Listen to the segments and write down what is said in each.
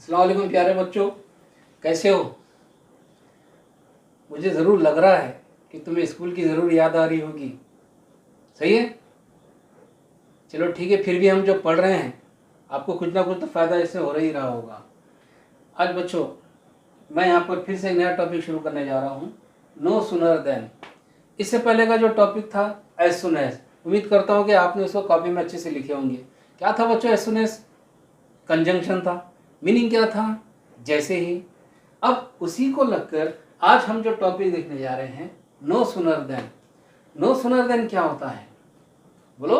अस्सलाम वालेकुम प्यारे बच्चों, कैसे हो? मुझे ज़रूर लग रहा है कि तुम्हें स्कूल की ज़रूर याद आ रही होगी। सही है? चलो ठीक है, फिर भी हम जो पढ़ रहे हैं आपको कुछ ना कुछ तो फ़ायदा इससे हो ही रहा होगा। आज बच्चों मैं यहाँ पर फिर से एक नया टॉपिक शुरू करने जा रहा हूँ, नो सुनर देन। इससे पहले का जो टॉपिक था एज सुन एज, उम्मीद करता हूँ कि आपने उसको कॉपी में अच्छे से लिखे होंगे। क्या था बच्चों? एज सुन एज कंजंक्शन था। मीनिंग क्या था? जैसे ही। अब उसी को लगकर आज हम जो टॉपिक देखने जा रहे हैं, no sooner then. No sooner then क्या होता है बोलो?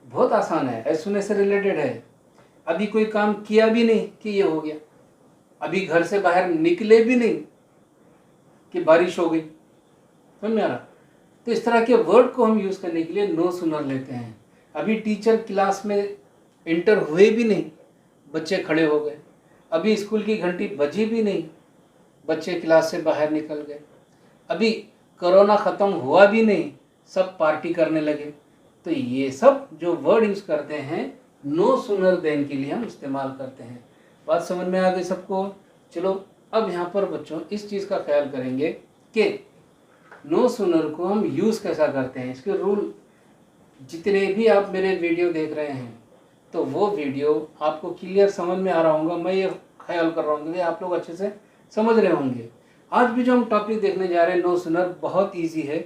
बहुत आसान है, एज सुन से रिलेटेड है। अभी कोई काम किया भी नहीं कि ये हो गया, अभी घर से बाहर निकले भी नहीं कि बारिश हो गई। समझ में आ रहा? तो इस तरह के वर्ड को हम यूज करने के लिए नो सुनर लेते हैं। अभी टीचर क्लास में इंटर हुए भी नहीं, बच्चे खड़े हो गए। अभी स्कूल की घंटी बजी भी नहीं, बच्चे क्लास से बाहर निकल गए। अभी कोरोना ख़त्म हुआ भी नहीं, सब पार्टी करने लगे। तो ये सब जो वर्ड यूज़ करते हैं नो सुनर देन के लिए हम इस्तेमाल करते हैं। बात समझ में आ गई सबको? चलो अब यहाँ पर बच्चों इस चीज़ का ख्याल करेंगे कि नो सुनर को हम यूज़ कैसा करते हैं। इसके रूल जितने भी आप मेरे वीडियो देख रहे हैं तो वो वीडियो आपको क्लियर समझ में आ रहा होगा। मैं ये ख्याल कर रहा हूँ कि आप लोग अच्छे से समझ रहे होंगे। आज भी जो हम टॉपिक देखने जा रहे हैं नो सुनर, बहुत इजी है।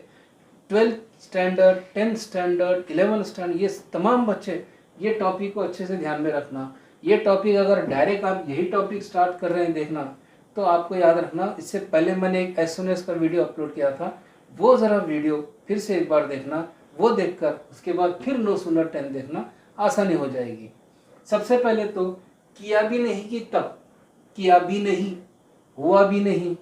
12th standard, 10th standard, 11th standard, ये तमाम बच्चे ये टॉपिक को अच्छे से ध्यान में रखना। ये टॉपिक अगर डायरेक्ट आप यही टॉपिक स्टार्ट कर रहे हैं देखना, तो आपको याद रखना इससे पहले मैंने एक एज सुन एज का वीडियो अपलोड किया था, वो ज़रा वीडियो फिर से एक बार देखना। वो देखकर उसके बाद फिर नो सुनर 10 देखना, आसानी हो जाएगी। सबसे पहले तो किया भी नहीं कि तब, किया भी नहीं, हुआ भी नहीं,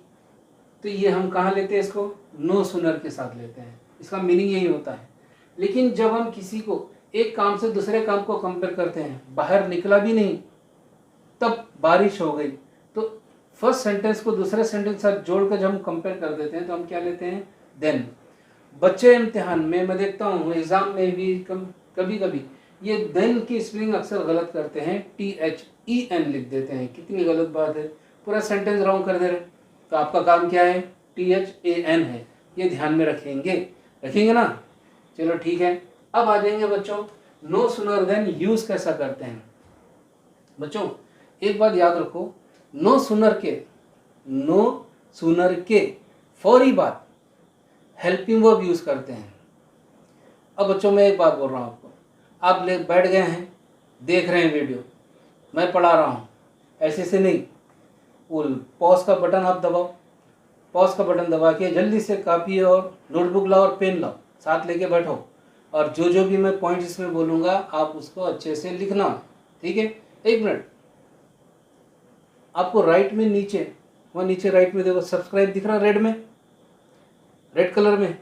तो ये हम कहाँ लेते हैं? इसको नो सुनर के साथ लेते हैं। इसका मीनिंग यही होता है। लेकिन जब हम किसी को एक काम से दूसरे काम को कंपेयर करते हैं, बाहर निकला भी नहीं तब बारिश हो गई, तो फर्स्ट सेंटेंस को दूसरे सेंटेंस के साथ जोड़कर जब हम कंपेयर कर देते हैं तो हम क्या लेते हैं? देन। बच्चे इम्तिहान में मैं देखता हूँ, एग्जाम में भी कभी कभी ये देन की स्पेलिंग अक्सर गलत करते हैं, THEN लिख देते हैं। कितनी गलत बात है, पूरा सेंटेंस रॉन्ग कर दे रहे। तो आपका काम क्या है? THAN है, ये ध्यान में रखेंगे ना? चलो ठीक है। अब आ जाएंगे बच्चों नो सुनर देन यूज कैसा करते हैं। बच्चों एक बात याद रखो, नो सुनर के फौरी बाद हेल्पिंग वर्ब यूज करते हैं। अब बच्चों मैं एक बात बोल रहा हूँ आपको, आप बैठ गए हैं, देख रहे हैं वीडियो, मैं पढ़ा रहा हूँ, ऐसे से नहीं, वो पॉज का बटन आप दबाओ, पॉज का बटन दबा के जल्दी से कॉपी और नोटबुक लाओ और पेन लाओ, साथ लेके बैठो, और जो जो भी मैं पॉइंट इसमें बोलूँगा आप उसको अच्छे से लिखना। ठीक है? 1 मिनट। आपको राइट में नीचे, वहाँ नीचे राइट में देखो सब्सक्राइब दिख रहा है, रेड में, रेड कलर में,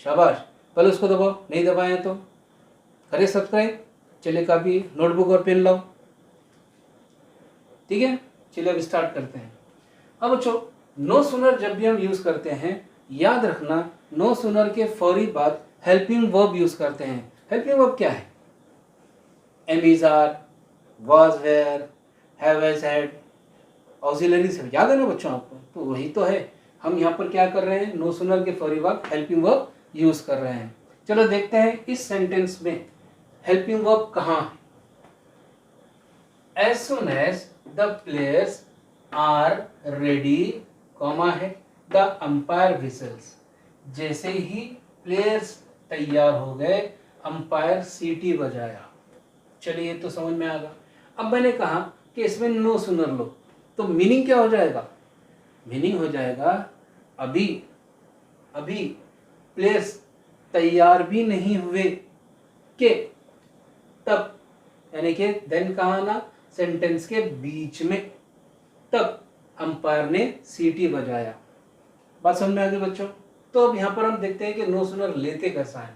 शाबाश, पहले उसको दबाओ। नहीं दबाए तो करें सब्सक्राइब। चलिए कॉपी नोटबुक और पेन लाओ। ठीक है? चलिए अब स्टार्ट करते हैं। अब बच्चों नो सुनर जब भी हम यूज करते हैं, याद रखना नो सुनर के फौरी बाद हेल्पिंग वर्ब यूज करते हैं। हेल्पिंग वर्ब क्या है? Am is are, was were, have has had, auxiliary से, याद है ना बच्चों आपको? तो वही तो है। हम यहाँ पर क्या कर रहे हैं? नो सुनर के फौरी बाद हेल्पिंग वर्ब यूज कर रहे हैं। चलो देखते हैं इस सेंटेंस में हेल्पिंग वर्ब कहाँ है। As soon as the players are ready, comma है, द अंपायर विसल्स। जैसे ही प्लेयर्स तैयार हो गए, अंपायर सीटी बजाया। चलिए ये तो समझ में आ गया। अब मैंने कहा कि इसमें नो सुनर लो, तो मीनिंग क्या हो जाएगा? मीनिंग हो जाएगा अभी प्लेयर्स तैयार भी नहीं हुए के तब, यानी कि देन कहा ना, सेंटेंस के बीच में, तब अंपायर ने सीटी बजाया। बात समझ में आ गई बच्चों? तो अब यहाँ पर हम देखते हैं कि नो सुनर लेते कैसा है।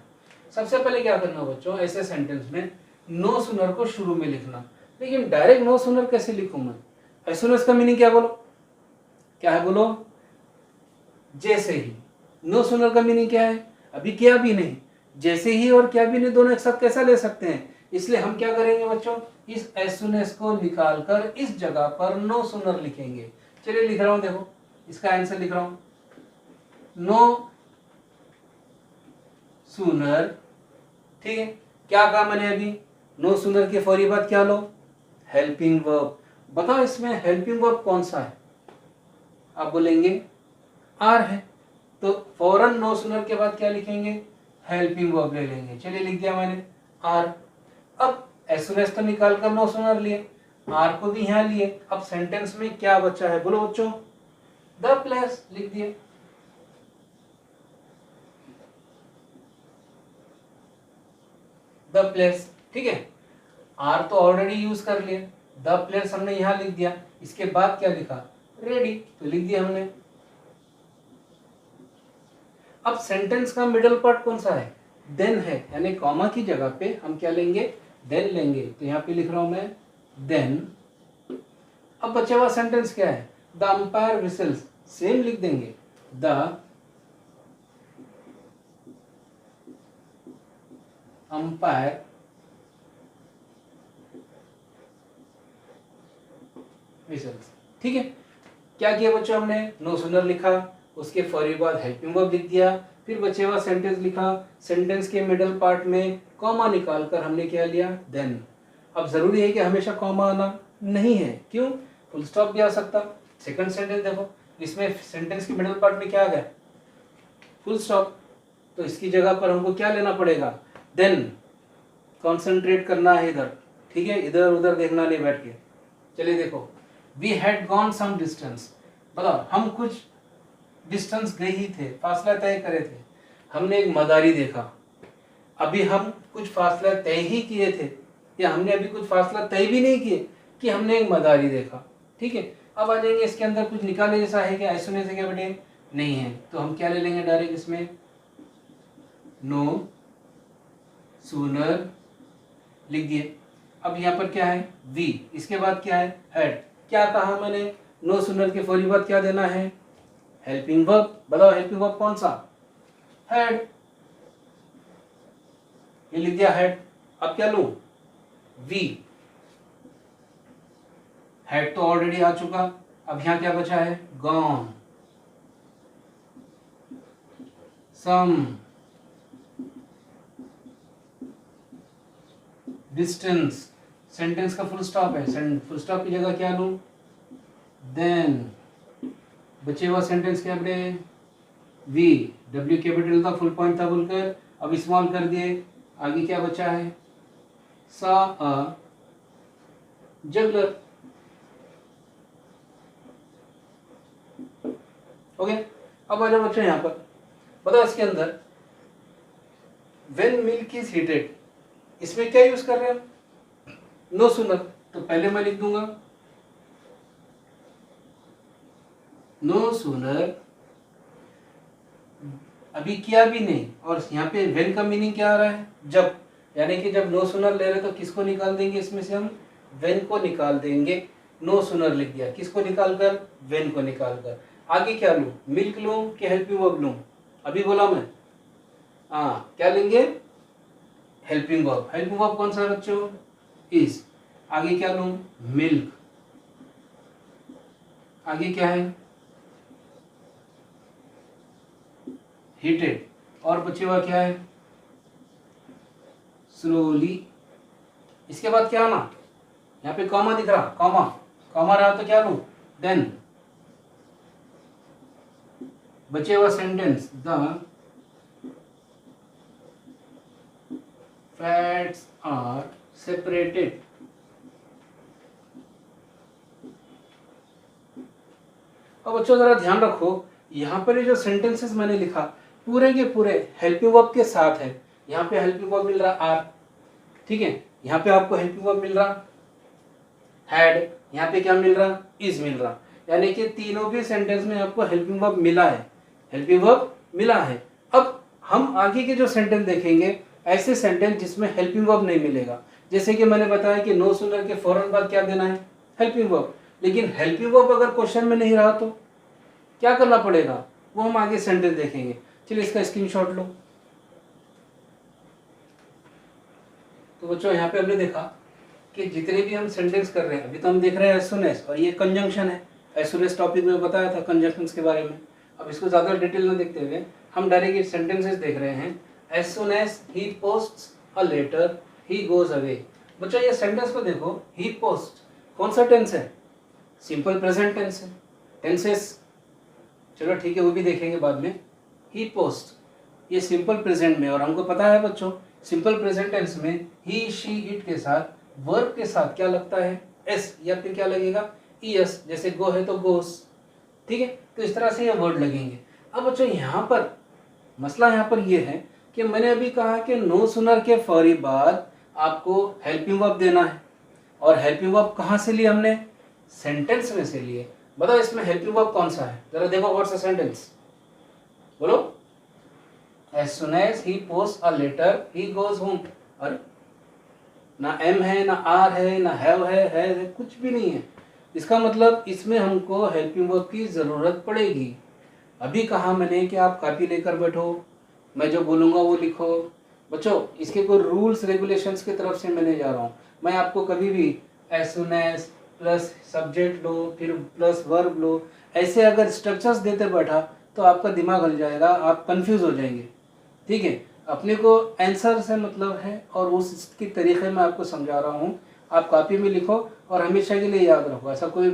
सबसे पहले क्या करना बच्चों, ऐसे सेंटेंस में नो सुनर को शुरू में लिखना। लेकिन डायरेक्ट नो सुनर कैसे लिखूं मैं? एज सुन एज का मीनिंग क्या बोलो? क्या है बोलो? जैसे ही। नो सुनर का मीनिंग क्या है? अभी किया भी नहीं, जैसे ही और क्या भी नहीं दोनों एक साथ कैसा ले सकते हैं? इसलिए हम क्या करेंगे बच्चों, इस एज सून एज को निकाल कर इस जगह पर नो सूनर लिखेंगे। चलिए लिख रहा हूं, देखो इसका आंसर लिख रहा हूं, नो सूनर। ठीक है, क्या कहा मैंने अभी, नो सूनर के फौरी बाद क्या लो, हेल्पिंग वर्ब। बताओ इसमें हेल्पिंग वर्ब कौन सा है, आप बोलेंगे आर है, तो फौरन नो सूनर के बाद क्या लिखेंगे, हेल्पिंग वर्ब ले लेंगे। चलिए लिख दिया मैंने आर। अब एज सून एज तो निकाल कर नो सूनर लिए, आर को भी यहां लिए। अब सेंटेंस में क्या बचा है बोलो बच्चों, द प्लेस लिख दिए। द प्लेस, ठीक है, आर तो ऑलरेडी यूज कर लिए, द प्लेस हमने यहां लिख दिया। इसके बाद क्या लिखा, रेडी, तो लिख दिया हमने। अब सेंटेंस का मिडल पार्ट कौन सा है, देन है, यानी कॉमा की जगह पे हम क्या लेंगे, देन लेंगे। तो यहां पे लिख रहा हूं मैं देन। अब बचा हुआ सेंटेंस क्या है, द अंपायर विसल्स, सेम लिख देंगे, द अंपायर विसल्स। ठीक है, क्या किया बच्चों हमने, नो सूनर लिखा, उसके फौरी बाद हेल्पिंग वर्ब लिख दिया, फिर बचे हुआ सेंटेंस लिखा, सेंटेंस के मिडल पार्ट में कॉमा निकालकर हमने क्या लिया, देन। अब जरूरी है कि हमेशा कॉमा आना नहीं है, क्यों, फुल स्टॉप भी आ सकता। सेकंड सेंटेंस देखो, इसमें सेंटेंस के मिडल पार्ट में क्या आ गया, फुल स्टॉप, तो इसकी जगह पर हमको क्या लेना पड़ेगा, देन। कॉन्सेंट्रेट करना है इधर, ठीक है, इधर उधर देखना नहीं बैठ के। चलिए देखो, we had gone some distance, बताओ हम कुछ डिस्टेंस गए ही थे, फासला तय करे थे, हमने एक मदारी देखा। अभी हम कुछ फासला तय ही किए थे, या हमने अभी कुछ फासला तय भी नहीं किए कि हमने एक मदारी देखा। ठीक है, अब आ जाएंगे इसके अंदर कुछ निकाले जैसा है क्या, ऐसे से क्या बेटे नहीं है, तो हम क्या ले लेंगे डायरेक्ट इसमें, नो सूनर लिख दिए। अब यहाँ पर क्या है, वी, इसके बाद क्या है, हैड। क्या कहा मैंने, नो सूनर के फौरी बाद क्या देना है, हेल्पिंग वर्ब। बताओ हेल्पिंग वर्ब कौन सा, हैड, ये लिख दिया हैड। अब क्या लूं, वी, हैड तो ऑलरेडी आ चुका, अब यहां क्या बचा है, गॉन सम डिस्टेंस। सेंटेंस का फुल स्टॉप है, फुल स्टॉप की जगह क्या लूं, देन। बचे हुआ सेंटेंस क्या बड़े, वी, डब्ल्यू कैपिटल था, फुल पॉइंट था बोलकर, अब स्मॉल कर दिए। आगे क्या बचा है, सा अ जगलर। ओके, अब आ जाओ बच्चों यहां पर, बताओ इसके अंदर व्हेन मिल्क इज हीटेड, इसमें क्या यूज कर रहे हैं, नो सूनर, तो पहले मैं लिख दूंगा नो सूनर, अभी किया भी नहीं, और यहाँ पे व्हेन का मीनिंग क्या आ रहा है, जब, यानी कि जब नो सूनर ले रहे तो किसको निकाल देंगे इसमें से, हम व्हेन को निकाल देंगे। नो सूनर लिख दिया, किसको निकालकर, व्हेन को निकालकर। आगे क्या लूं, मिल्क लूं कि हेल्पिंग वर्ब लूं, अभी बोला मैं, हाँ क्या लेंगे, हेल्पिंग वर्ब। हेल्पिंग वर्ब कौन सा है बच्चों, इज। आगे क्या लूं, मिल्क। आगे क्या है, हीटेड, और बचे हुआ क्या है, स्लोली। इसके बाद क्या आना, यहाँ पे कॉमा दिख रहा, कॉमा, कॉमा रहा तो क्या लूं, देन। बचे हुआ sentence, the fats are separated. अब बच्चों जरा ध्यान रखो, यहाँ पर ये जो सेंटेंसेस मैंने लिखा पूरे के पूरे हेल्पिंग वर्ब के साथ है। यहाँ पे हेल्पिंग वर्ब मिल रहा आर, ठीक है, यहाँ पे आपको हेल्पिंग वर्ब मिल रहा हैड, यहाँ पे क्या मिल रहा, इज मिल रहा, यानी कि तीनों भी सेंटेंस में आपको हेल्पिंग वर्ब मिला है, हेल्पिंग वर्ब मिला है। अब हम आगे के जो सेंटेंस देखेंगे ऐसे सेंटेंस जिसमें हेल्पिंग वर्ब नहीं मिलेगा, जैसे कि मैंने बताया कि नो सूनर के फौरन बाद क्या देना है, हेल्पिंग वर्ब। लेकिन हेल्पिंग वर्ब अगर क्वेश्चन में नहीं रहा तो क्या करना पड़ेगा, वो हम आगे सेंटेंस देखेंगे। चलिए इसका स्क्रीनशॉट लो। तो बच्चों यहाँ पे हमने देखा कि जितने भी हम सेंटेंस कर रहे हैं, अभी तो हम देख रहे हैं एज सून एज, और ये कंजंक्शन है। एज सून एज टॉपिक में बताया था कंजंक्शंस के बारे में। अब इसको ज़्यादा डिटेल में देखते हुए हम डायरेक्ट सेंटेंसेस देख रहे हैं। As soon as he posts a letter he goes away. बच्चों ये सेंटेंस को देखो, ही पोस्ट कौन सा टेंस है? सिंपल प्रेजेंट टेंस है। टेंसेस चलो ठीक है वो भी देखेंगे बाद में। ही पोस्ट ये सिंपल प्रेजेंट में, और हमको पता है बच्चों सिंपल प्रेजेंट टेंस में ही शी इट के साथ वर्ब के साथ क्या लगता है? एस, या फिर क्या लगेगा? ईएस। जैसे गो है तो गोस, ठीक है। तो इस तरह से ये वर्ड लगेंगे। अब बच्चों यहाँ पर मसला यहाँ पर ये है कि मैंने अभी कहा कि नो सुनर के फौरी बाद आपको हेल्पिंग वर्ब देना है, और हेल्पिंग वर्ब कहाँ से लिए हमने? सेंटेंस में से लिए। बताओ इसमें हेल्पिंग वर्ब कौन सा है? जरा देखो व्हाट्स अ सेंटेंस, बोलो। As soon as he post a letter he goes home. अरे ना एम है, ना आर है, ना हैव है, कुछ भी नहीं है। इसका मतलब इसमें हमको हेल्पिंग वर्ब की ज़रूरत पड़ेगी। अभी कहा मैंने कि आप कॉपी लेकर बैठो, मैं जो बोलूँगा वो लिखो। बच्चों इसके कोई रूल्स रेगुलेशंस की तरफ से मैं नहीं जा रहा हूँ। मैं आपको कभी भी as soon as plus subject लो फिर प्लस वर्ब लो, ऐसे अगर स्ट्रक्चर्स देते बैठा तो आपका दिमाग हिल जाएगा, आप कंफ्यूज हो जाएंगे, ठीक है। अपने को आंसर से मतलब है और उसके तरीके में आपको समझा रहा हूँ। आप कॉपी में लिखो और हमेशा के लिए याद रखो, ऐसा कोई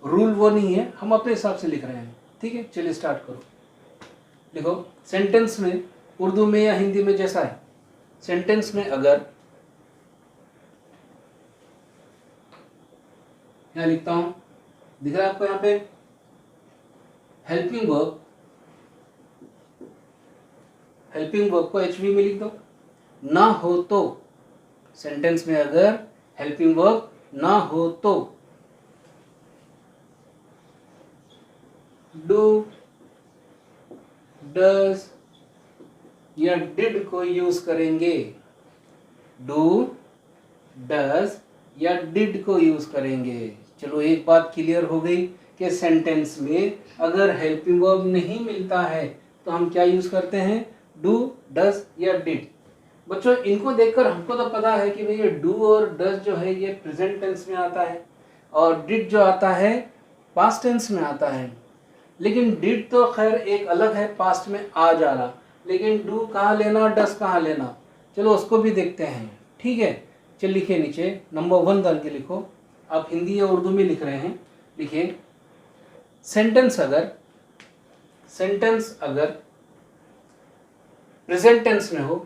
रूल वो नहीं है, हम अपने हिसाब से लिख रहे हैं, ठीक है। चलिए स्टार्ट करो। देखो सेंटेंस में उर्दू में या हिंदी में जैसा है, सेंटेंस में अगर यहाँ लिखता हूँ, दिख रहा है आपको यहाँ पे हेल्पिंग वर्ब, हेल्पिंग वर्ब को एचवी में लिख दो। ना हो तो, सेंटेंस में अगर हेल्पिंग वर्ब ना हो तो डू, डज या डिड को यूज करेंगे। डू, डज या डिड को यूज करेंगे। चलो एक बात क्लियर हो गई कि सेंटेंस में अगर हेल्पिंग वर्ब नहीं मिलता है तो हम क्या यूज करते हैं? डू, डज या डिड। बच्चों इनको देखकर हमको तो पता है कि भाई ये डू और डज जो है ये प्रेजेंट टेंस में आता है, और डिड जो आता है पास्ट टेंस में आता है। लेकिन डिड तो खैर एक अलग है, पास्ट में आ जा रहा, लेकिन डू कहाँ लेना, डज कहाँ लेना, चलो उसको भी देखते हैं, ठीक है। चल लिखिए नीचे नंबर 1 डाल के लिखो। आप हिंदी या उर्दू में लिख रहे हैं, लिखिए सेंटेंस अगर प्रेजेंट टेंस में हो,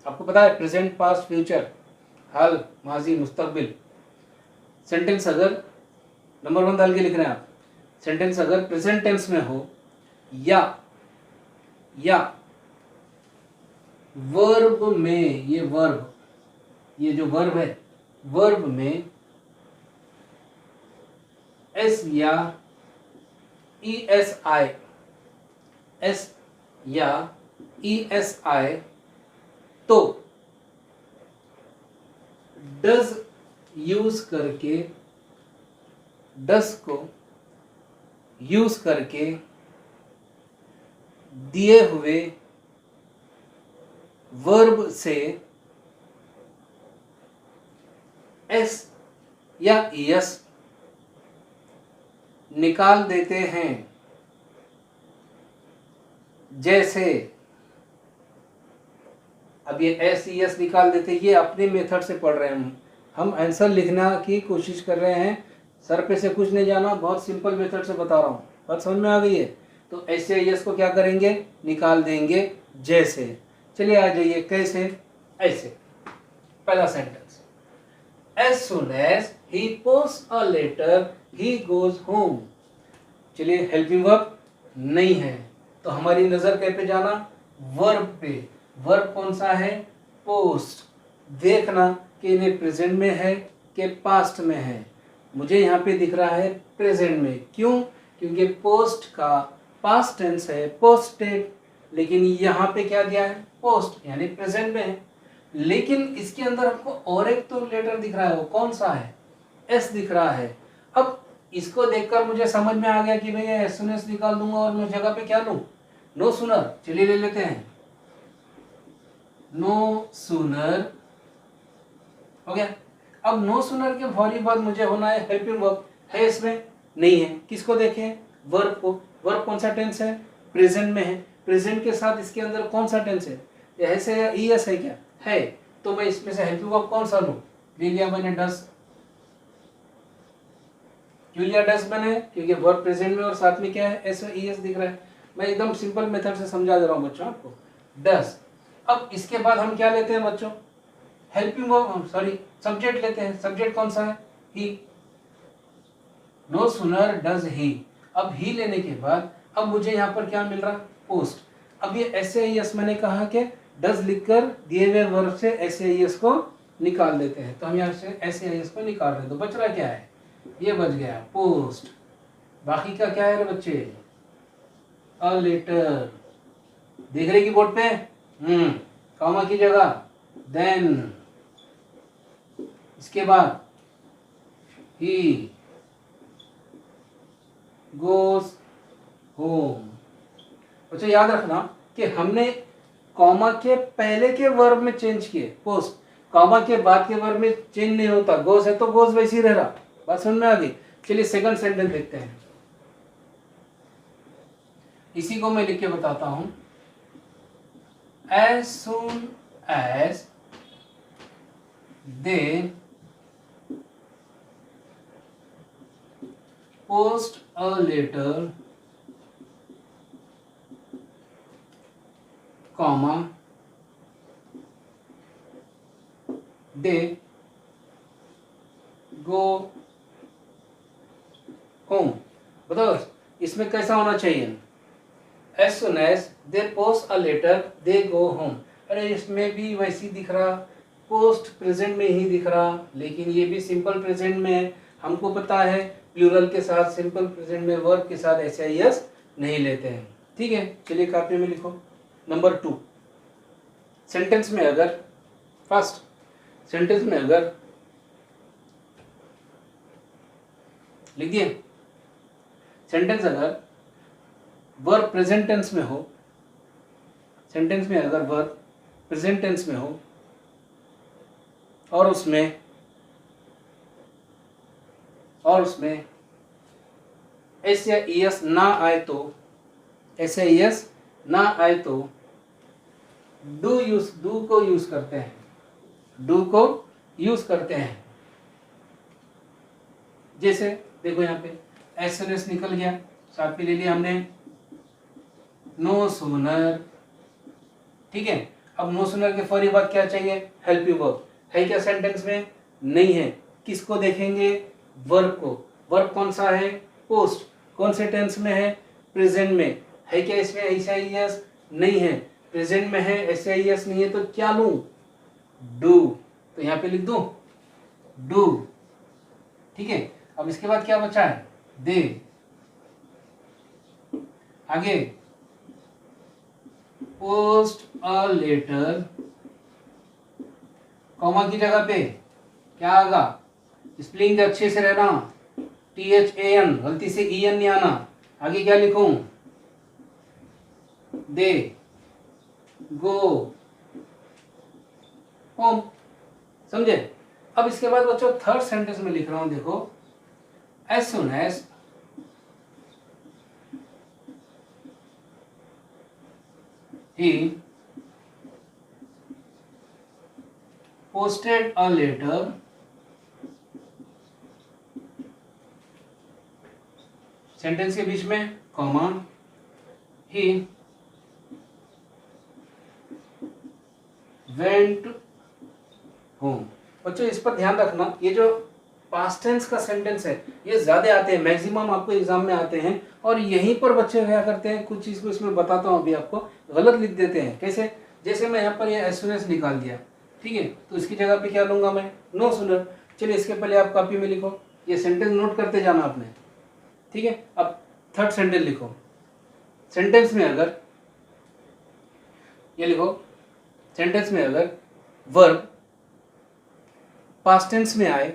आपको पता है प्रेजेंट, पास्ट, फ्यूचर, हाल, माजी, मुस्तकबिल। सेंटेंस अगर नंबर 1 डाल के लिख रहे हैं आप, सेंटेंस अगर प्रेजेंट टेंस में हो या वर्ब में, ये जो वर्ब है, वर्ब में एस या ESI, एस या ESI, तो डज यूज करके, डज को यूज करके दिए हुए वर्ब से एस या ES निकाल देते हैं। जैसे अब ये SES निकाल देते, ये अपने मेथड से पढ़ रहे हैं हम आंसर लिखना की कोशिश कर रहे हैं, सर पे से कुछ नहीं जाना, बहुत सिंपल मेथड से बता रहा हूँ, बात समझ में आ गई है। तो SES को क्या करेंगे? निकाल देंगे जैसे। चलिए आ जाइए, कैसे? ऐसे। पहला sentence, as soon as he post a letter he goes home. चलिए हेल्पिंग वर्ब नहीं है तो हमारी नजर क्या पे जाना? वर्ब पे। वर्ब कौन सा है? पोस्ट। देखना कि इन्हें प्रेजेंट में है कि पास्ट में है। मुझे यहाँ पे दिख रहा है प्रेजेंट में। क्यों? क्योंकि पोस्ट का पास्ट टेंस है पोस्टेड, लेकिन यहाँ पे क्या दिया है? पोस्ट, यानी प्रेजेंट में है। लेकिन इसके अंदर आपको और एक तो लेटर दिख रहा है, वो कौन सा है? एस दिख रहा है। अब इसको देखकर मुझे समझ में आ गया कि भाई एस सुन एस निकाल दूंगा और मैं जगह पे क्या लूँ? No sooner. चलिए ले लेते हैं, नो सुनर हो गया। अब नो सूनर के फौरी बाद मुझे होना है हेल्पिंग वर्ब, है इसमें? नहीं है। किसको देखें? वर्ब को। वर्ब कौन सा टेंस है? प्रेजेंट में है। प्रेजेंट के साथ इसके अंदर कौन सा टेंस है? एस है या ईएस है? क्या है? तो मैं इसमें से हेल्पिंग वर्ब कौन सा लूं? ले लिया मैंने डस। क्यों लिया डस मैंने? क्योंकि वर्ब प्रेजेंट में और साथ में क्या है? एस और ईएस दिख रहा है। मैं एकदम सिंपल मेथड से समझा दे रहा हूं बच्चों आपको। डस। अब इसके बाद हम क्या लेते हैं बच्चों? हेल्पिंग वर्ब, सॉरी सब्जेक्ट लेते हैं। सब्जेक्ट कौन सा है? He. No sooner does he. अब ही लेने के बाद अब मुझे यहाँ पर क्या मिल रहा? पोस्ट। अब ये एस ए एस मैंने कहा कि डज लिखकर दिए हुए वर्ब से एस ए एस को निकाल देते हैं, तो हम यहाँ से एस ए एस को निकाल रहे हैं। तो बच रहा क्या है? ये बच गया पोस्ट। बाकी का क्या है रे बच्चे? A letter. देख रहे की बोर्ड पे? कॉमा की जगह देन, इसके बाद ही गोes होम। अच्छा याद रखना कि हमने कॉमा के पहले के वर्ब में चेंज किए पोस्ट, कॉमा के बाद के वर्ब में चेंज नहीं होता। गोस है तो गोस वैसे ही रह रहा। बात समझ में आ गई? चलिए सेकंड सेंटेंस देखते हैं। इसी को मैं लिख के बताता हूं। As soon as they post a letter, comma, they go home। बताओ इसमें कैसा होना चाहिए? as soon as they post a letter they go home। अरे इसमें भी वैसी दिख रहा, पोस्ट प्रेजेंट में ही दिख रहा, लेकिन ये भी सिंपल प्रेजेंट में है। हमको पता है प्लूरल के साथ, सिंपल प्रेजेंट में वर्ब के साथ एस आई एस नहीं लेते हैं। ठीक है, चलिए कॉपी में लिखो। नंबर 2 सेंटेंस में अगर, फर्स्ट सेंटेंस में अगर लिख दिए, सेंटेंस अगर वर्ब प्रेजेंट टेंस में हो, सेंटेंस में अगर वर्ब प्रेजेंट टेंस में हो और उसमें एस या ईएस ना आए तो, एस या ईएस ना आए तो डू को यूज करते हैं, डू को यूज करते हैं। जैसे देखो यहाँ पे एस और एस निकल गया, साथ में ले लिया हमने नो सूनर। ठीक है, अब नो सूनर के फौरी बाद क्या चाहिए? Helping verb. है क्या सेंटेंस में? नहीं है। किसको देखेंगे? वर्ब को। वर्ब कौन सा है? पोस्ट। कौन से टेंस में है? प्रेजेंट में। है क्या इसमें एस आई एस? नहीं है। प्रेजेंट में है, एस आई एस नहीं है, तो क्या लूं? डू। तो यहां पे लिख दूं डू। ठीक है, अब इसके बाद क्या बचा है? दे। आगे पोस्ट अ लेटर, कॉमा की जगह पे क्या आएगा? स्पेलिंग अच्छे से रहना, THAN, गलती से EN नहीं आना। आगे क्या लिखूं? दे गो होम। समझे? अब इसके बाद बच्चों थर्ड सेंटेंस में लिख रहा हूं, देखो as soon as he posted a letter, sentence के बीच में कॉमा, he went home। बच्चों इस पर ध्यान रखना, ये जो पास्ट टेंस का सेंटेंस है ये ज्यादा आते हैं, मैक्सिमम आपको एग्जाम में आते हैं, और यहीं पर बच्चे क्या करते हैं, कुछ चीज को इसमें बताता हूं अभी आपको, गलत लिख देते हैं। कैसे? जैसे मैं यहाँ पर ये एज सून एज निकाल दिया, ठीक है, तो इसकी जगह पे क्या लूंगा मैं? No sooner. चलिए इसके पहले आप कॉपी में लिखो, ये सेंटेंस नोट करते जाना आपने। ठीक है, अब थर्ड सेंटेंस लिखो। सेंटेंस में अगर ये लिखो, सेंटेंस में अगर वर्ब पास्ट टेंस में आए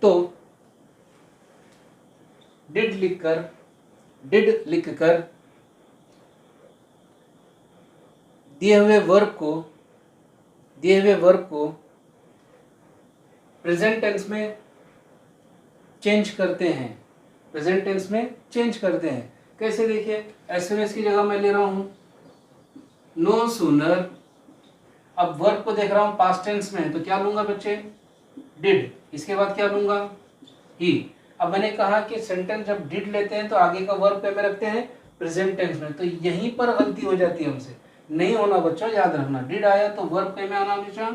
तो डिड लिखकर दिए दिए हुए वर्ब को प्रेजेंट टेंस में चेंज करते हैं, प्रेजेंट टेंस में चेंज करते हैं। कैसे देखिए, एज सून एज की जगह मैं ले रहा हूं नो सूनर। अब वर्ब को देख रहा हूं पास्ट टेंस में, तो क्या लूंगा बच्चे, डिड। इसके बाद क्या लूंगा, ही। अब मैंने कहा कि सेंटेंस जब डिड लेते हैं तो आगे का वर्ब पे में रखते हैं प्रेजेंट टेंस में, तो यहीं पर गलती हो जाती है हमसे। नहीं होना बच्चों, याद रखना, डिड आया तो वर्ब पे में आना हमेशा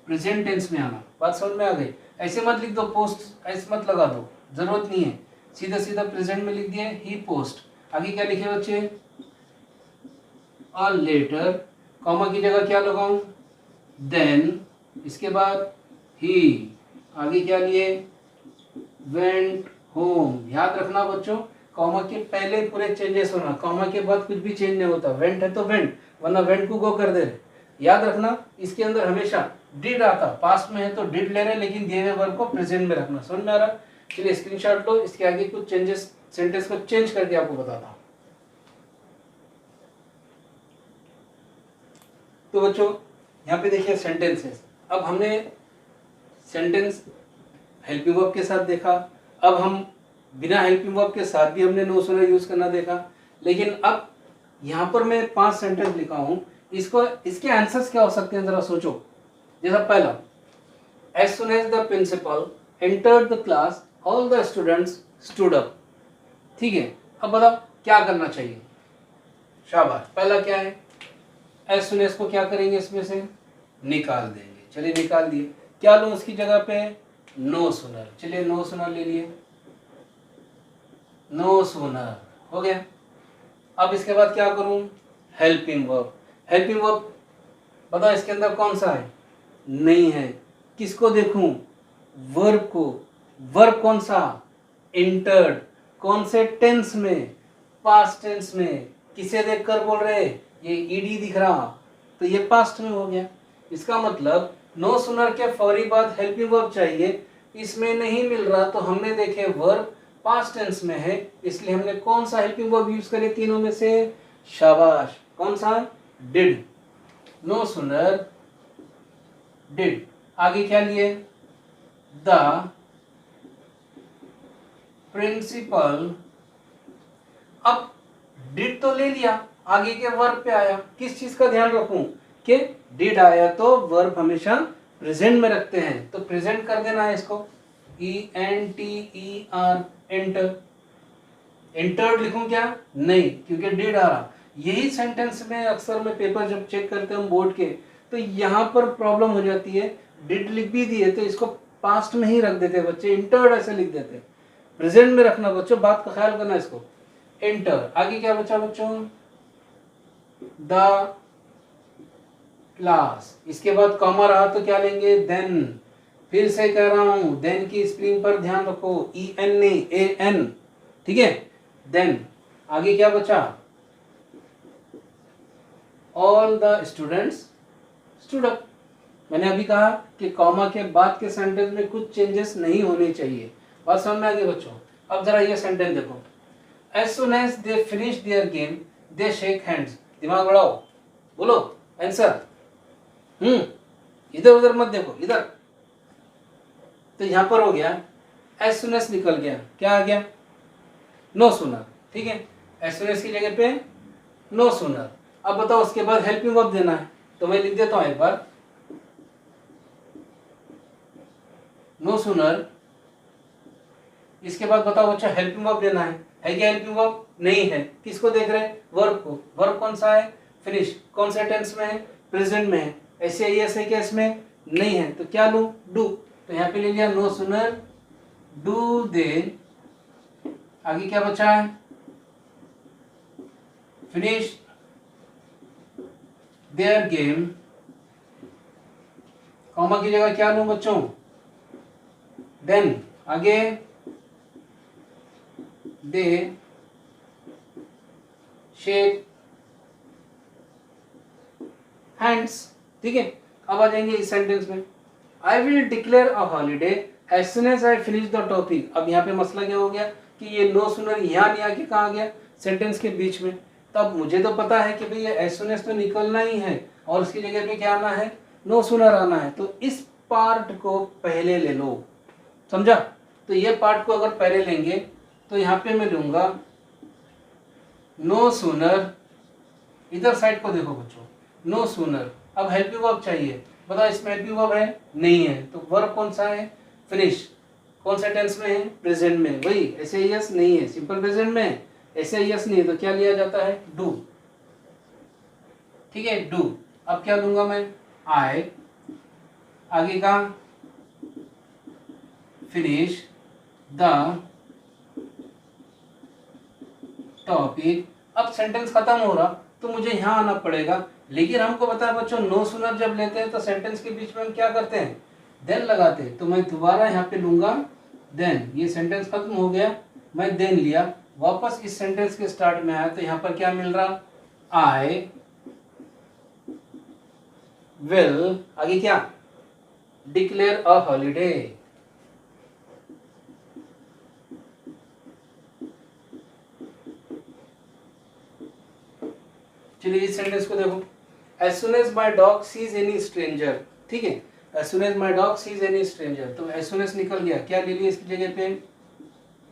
प्रेजेंट टेंस में आना। बात समझ में आ गई। ऐसे मत लिख दो पोस्ट, ऐसे मत लगा दो, जरूरत नहीं है। सीधा सीधा प्रेजेंट में लिख दिए ही पोस्ट। आगे क्या लिखे बच्चे, अ लेटर, कॉमा की जगह क्या लगाऊं, देन। इसके बाद ही, आगे क्या लिए, वेंट होम। याद रखना बच्चों, कॉमा के पहले पूरे चेंजेस होना, कॉमा के बाद कुछ भी चेंज नहीं होता। वेंट है तो वेंट, वरना वेंट को गो कर दे रहे। याद रखना, इसके अंदर हमेशा डिड आता, पास्ट में है तो डिड ले रहे, लेकिन दिए हुए वर्ब को प्रेजेंट में रखना। समझ में आ रहा। चलिए स्क्रीनशॉट लो, इसके आगे कुछ चेंजेस सेंटेंस को चेंज करके आपको बताता हूं। तो बच्चों यहाँ पे देखिए सेंटेंसेस। अब हमने सेंटेंस हेल्पिंग वर्ब के साथ देखा, अब हम बिना हेल्पिंग वर्ब के साथ भी हमने नो सूनर यूज करना देखा। लेकिन अब यहाँ पर मैं 5 सेंटेंस लिखा हूं, इसको इसके आंसर्स क्या हो सकते हैं जरा सोचो। जैसा पहला, as soon as the principal entered the class all the students stood up. ठीक है, अब बताओ क्या करना चाहिए। शाबाश, पहला क्या है, एज सुन एज को क्या करेंगे, इसमें से निकाल देंगे। चलिए निकाल दिए, क्या लूं उसकी जगह पे, नो सूनर। चलिए नो सूनर ले लिए, नो सूनर हो गया। अब इसके बाद क्या करूं, हेल्पिंग वर्ब। हेल्पिंग वर्ब बताओ इसके अंदर कौन सा है, नहीं है। किसको देखूं, वर्ब को। वर्ब कौन सा, एंटर्ड। कौन से टेंस में, पास्ट टेंस में। किसे देखकर बोल रहे, ये ईडी दिख रहा, तो ये पास्ट में हो गया। इसका मतलब नो सूनर के फौरी बाद हेल्पिंग वर्ब चाहिए, इसमें नहीं मिल रहा, तो हमने देखे वर्ब पास्ट टेंस में है, इसलिए हमने कौन सा हेल्पिंग वर्ब यूज करे तीनों में से, शाबाश, कौन सा, डिड। No sooner did. आगे क्या लिए, द प्रिंसिपल। अब डिड तो ले लिया, आगे के वर्ब पे आया। किस चीज का ध्यान रखूं कि डिड आया तो वर्ब हमेशा प्रेजेंट में रखते हैं, तो प्रेजेंट कर देना है इसको, ENTER, एंटर। एंटर्ड लिखूं क्या, नहीं, क्योंकि डिड आ रहा। यही सेंटेंस में अक्सर में पेपर जब चेक करते हैं हम बोर्ड के, तो यहाँ पर प्रॉब्लम हो जाती है। डिड लिख भी दिए तो इसको पास्ट में ही रख देते बच्चे, इंटर्ड ऐसे लिख देते। प्रेजेंट में रखना बच्चों, बात का ख्याल करना इसको। एंटर, आगे क्या बचा बच्चों, द क्लास। इसके बाद कॉमा रहा तो क्या लेंगे, देन। फिर से कह रहा हूं, देन की स्पेलिंग पर ध्यान रखो, EN नहीं AN, ठीक है। देन आगे क्या बचा, all the students stood up. मैंने अभी कहा कि कॉमा के बाद के सेंटेंस में कुछ चेंजेस नहीं होने चाहिए। बात समझ में आ गई बच्चों। अब जरा ये सेंटेंस देखो, as soon as they finish their game they shake hands. दिमाग बढ़ाओ, बोलो आंसर। इधर उधर मत देखो, इधर। तो यहां पर हो गया एज सुन एज, निकल गया, क्या आ गया, नो सूनर। ठीक है, एज सुन एज की जगह पे नो सूनर। अब बताओ उसके बाद हेल्पिंग वर्ब देना है, तो मैं लिख देता हूं एक बार, नो सूनर। इसके बाद बताओ बच्चा हेल्पिंग वर्ब देना है क्या हेल्पिंग वर्ब, नहीं है। किसको देख रहे हैं, वर्ब को। वर्ब कौन सा है, फिनिश। कौन से टेंस में है, प्रेजेंट में है। ऐसे ही ऐसे क्या इसमें नहीं है, तो क्या लूं, डू। तो यहाँ पे ले लिया नो सूनर डू दे। आगे क्या बचा है, फिनिश देयर गेम। कॉमा की जगह क्या लूं बच्चों, देन। आगे दे शेक हैंड्स। ठीक है, अब आ जाएंगे इस सेंटेंस में, I will declare a holiday as soon as I finish the topic. अब यहाँ पे मसला क्या हो गया कि ये नो सूनर यहाँ नहीं आके कहाँ गया, सेंटेंस के बीच में। तब मुझे तो पता है कि भाई एज सुन एज तो निकलना ही है, और उसकी जगह पे क्या आना है, नो सूनर आना है तो इस पार्ट को पहले ले लो, समझा। तो ये पार्ट को अगर पहले लेंगे तो यहाँ पे मैं लूंगा नो सूनर, इधर साइड को देखो बच्चों, नो सूनर। अब हेल्पिंग वर्ब चाहिए, बताओ इसमें हेल्पिंग वर्ब है नहीं है, तो वर्ब कौन सा है, फिनिश। कौन सा टेंस में है, प्रेजेंट में, वही ऐसे यस नहीं है, सिंपल प्रेजेंट में है, ऐसे यस नहीं है, तो क्या लिया जाता है, डू। ठीक है, डू। अब क्या लूंगा मैं, आई, आगे का फिनिश द टॉपिक। अब सेंटेंस खत्म हो रहा तो मुझे यहाँ आना पड़ेगा, लेकिन हमको पता है बच्चों नो सूनर जब लेते हैं तो सेंटेंस के बीच में हम क्या करते हैं, देन लगाते हैं। तो मैं दोबारा यहाँ पे लूंगा देन, ये सेंटेंस खत्म हो गया, मैं देन लिया, वापस इस सेंटेंस के स्टार्ट में आया तो यहाँ पर क्या मिल रहा, आई विल, आगे क्या, डिक्लेयर अ हॉलीडे। चलिए इस सेंटेंस को देखो, as soon as my dog sees any stranger, ठीक है, as soon as my dog sees any stranger, तो as soon as निकल गया, क्या ले लिया इसकी जगह पे,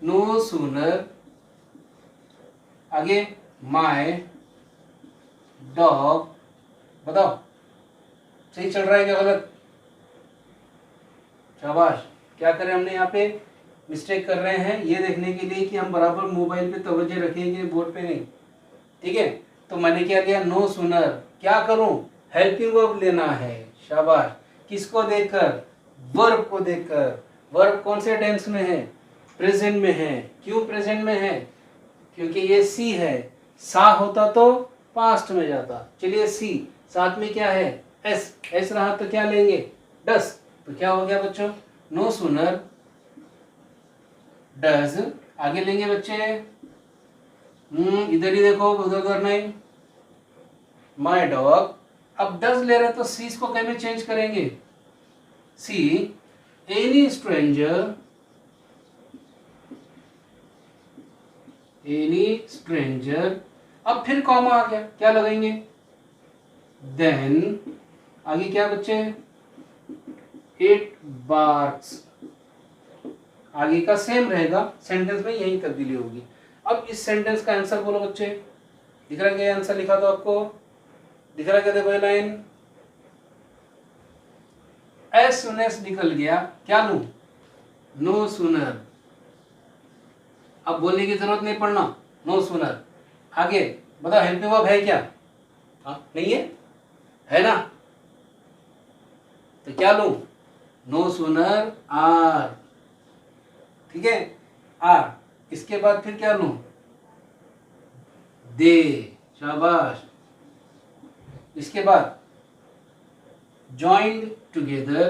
no sooner, आगे my dog, बताओ सही चल रहा है क्या गलत, शाबाश। क्या करें हमने यहाँ पे, मिस्टेक कर रहे हैं ये देखने के लिए कि हम बराबर मोबाइल पे तवज्जो रखेंगे, बोर्ड पे नहीं, ठीक है। तो मैंने क्या लिया, नो सूनर, क्या करूं, हेल्पिंग वर्ब लेना है, शाबाश। किसको देखकर, वर्ब को देखकर। वर्ब कौन से टेंस में है, प्रेजेंट में है। क्यों प्रेजेंट में है, क्योंकि ये सी है, सा होता तो पास्ट में जाता। चलिए सी, साथ में क्या है, एस, एस रहा तो क्या लेंगे, डस। तो क्या हो गया बच्चों, नो सूनर डज, आगे लेंगे बच्चे, इधर ही देखो, उधर नहीं, माई डॉग। अब डज ले रहे तो सीज को कैसे चेंज करेंगे, see any stranger, any stranger. अब फिर कॉमा आ गया, क्या लगाएंगे, देन, आगे क्या बच्चे, इट बार्क्स, आगे का सेम रहेगा, सेंटेंस में यही तब्दीली होगी। अब इस सेंटेंस का आंसर बोलो बच्चे, दिख रहा है क्या आंसर लिखा तो आपको, दिख रहा है क्या, देखो ये लाइन, एस सुन एस निकल गया, क्या लूं, नो सूनर। अब बोलने की जरूरत नहीं पड़ना, नो सूनर। आगे बताओ हेल्पिंग वर्ब है क्या, नहीं है ना, तो क्या लूं, नो सूनर आर, ठीक है, आर। इसके बाद फिर क्या लूं, दे, शाबाश। इसके बाद joined together,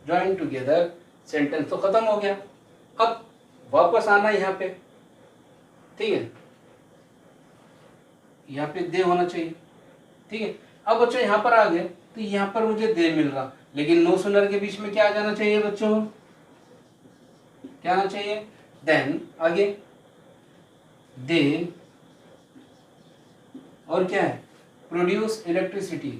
joined together, sentence तो खत्म हो गया। अब वापस आना यहाँ पे, ठीक है, यहाँ पे दे होना चाहिए, ठीक है। अब बच्चों यहाँ पर आ गए तो यहाँ पर मुझे दे मिल रहा, लेकिन नो सूनर के बीच में क्या आ जाना चाहिए बच्चों, क्या आना चाहिए, देन, आगे दे, और क्या है, प्रोड्यूस इलेक्ट्रिसिटी।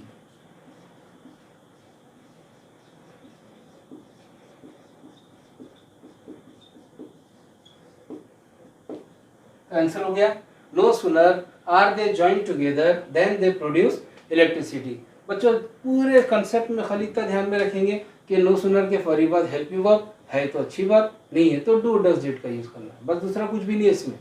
आंसर हो गया, no sooner are they join together then they produce electricity. बच्चों पूरे कंसेप्ट में खाली इतना ध्यान में रखेंगे कि नो सूनर के फौरी बाद हेल्पिंग वर्ब है तो अच्छी बात, नहीं है तो डू डज डिड का यूज करना, बस दूसरा कुछ भी नहीं है इसमें,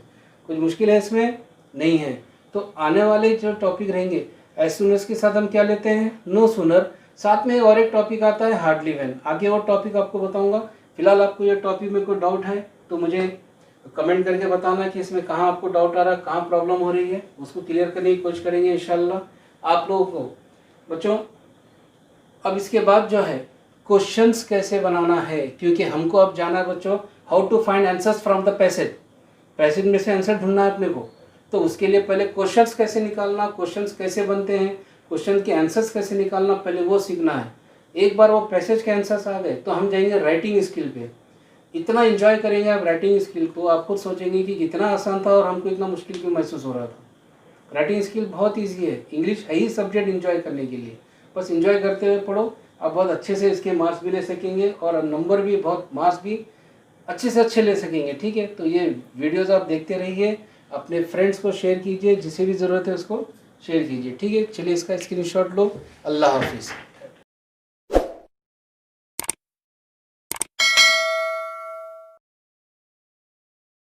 कुछ मुश्किल है इसमें नहीं है। तो आने वाले जो टॉपिक रहेंगे एज सून एज के साथ हम क्या लेते हैं, नो सूनर, साथ में और एक टॉपिक आता है हार्डली व्हेन, आगे और टॉपिक आपको बताऊंगा। फिलहाल आपको ये टॉपिक में कोई डाउट है तो मुझे कमेंट करके बताना कि इसमें कहाँ आपको डाउट आ रहा है, कहाँ प्रॉब्लम हो रही है, उसको क्लियर करने की कोशिश करेंगे इंशाल्लाह आप लोगों को। बच्चों अब इसके बाद जो है क्वेश्चंस कैसे बनाना है, क्योंकि हमको अब जाना है बच्चों how to find answers from the passage, passage में से आंसर ढूंढना है अपने को। तो उसके लिए पहले क्वेश्चंस कैसे निकालना, क्वेश्चंस कैसे बनते हैं, क्वेश्चन के आंसर्स कैसे निकालना, पहले वो सीखना है। एक बार वो पैसेज के आंसर्स आ गए तो हम जाएंगे राइटिंग स्किल पे। इतना एंजॉय करेंगे आप राइटिंग स्किल को, आप खुद सोचेंगे कि कितना आसान था और हमको इतना मुश्किल क्यों महसूस हो रहा था। राइटिंग स्किल बहुत ईजी है, इंग्लिश है ही सब्जेक्ट एंजॉय करने के लिए। बस एंजॉय करते हुए पढ़ो, आप बहुत अच्छे से इसके मार्क्स भी ले सकेंगे और नंबर भी बहुत, मार्क्स भी अच्छे से अच्छे ले सकेंगे। ठीक है, तो ये वीडियोज़ आप देखते रहिए, अपने फ्रेंड्स को शेयर कीजिए, जिसे भी ज़रूरत है उसको शेयर कीजिए। ठीक है, चलिए इसका स्क्रीनशॉट लो। अल्लाह हाफिज़।